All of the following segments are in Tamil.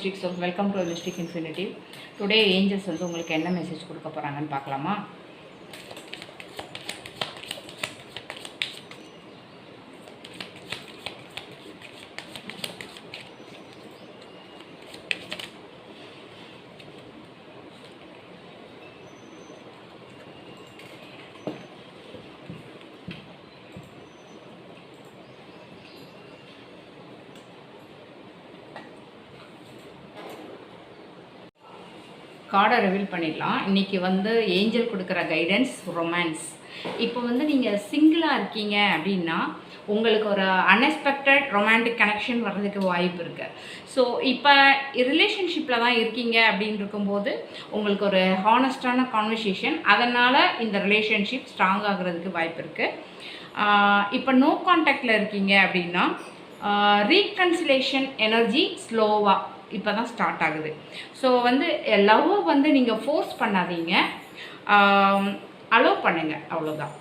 Mystic Souls. Welcome to Mystic Infinity. Today angels வந்து உங்களுக்கு என்ன மெசேஜ் கொடுக்க போறாங்கன்னு பார்க்கலாமா? கார்டை ரிவீல் பண்ணிடலாம். இன்றைக்கி வந்து ஏஞ்சல் கொடுக்குற கைடன்ஸ் ரொமான்ஸ். இப்போ வந்து நீங்கள் சிங்கிளாக இருக்கீங்க அப்படின்னா உங்களுக்கு ஒரு அன்எக்ஸ்பெக்டட் ரொமான்டிக் கனெக்ஷன் வர்றதுக்கு வாய்ப்பு இருக்குது. ஸோ இப்போ ரிலேஷன்ஷிப்பில் தான் இருக்கீங்க அப்படின்னு இருக்கும்போது உங்களுக்கு ஒரு ஹானஸ்டான கான்வர்சேஷன், அதனால் இந்த ரிலேஷன்ஷிப் ஸ்ட்ராங் ஆகிறதுக்கு வாய்ப்பு இருக்குது. இப்போ நோ கான்டாக்டில் இருக்கீங்க அப்படின்னா ரீகன்சிலேஷன் எனர்ஜி ஸ்லோவாக இப்போ தான் ஸ்டார்ட் ஆகுது. ஸோ வந்து லவ்வை வந்து நீங்கள் ஃபோர்ஸ் பண்ணாதீங்க, அலோவ் பண்ணுங்கள், அவ்வளோதான்.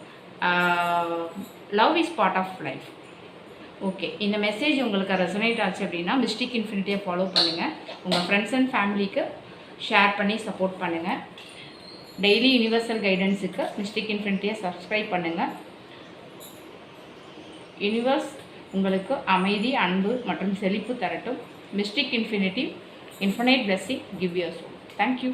Love is part of life. Okay, இந்த மெசேஜ் உங்களுக்கு ரெசனேட் ஆச்சு அப்படின்னா மிஸ்டிக் இன்ஃபினிட்டியை ஃபாலோ பண்ணுங்கள். உங்கள் ஃப்ரெண்ட்ஸ் அண்ட் ஃபேமிலிக்கு ஷேர் பண்ணி சப்போர்ட் பண்ணுங்கள். டெய்லி யூனிவர்சல் கைடன்ஸுக்கு மிஸ்டிக் இன்ஃபினிட்டியை சப்ஸ்கிரைப் பண்ணுங்கள். யூனிவர்ஸ் உங்களுக்கு அமைதி, அன்பு மற்றும் செழிப்பு தரட்டும். Mystic Infinity, infinite blessing, give your soul. Thank you.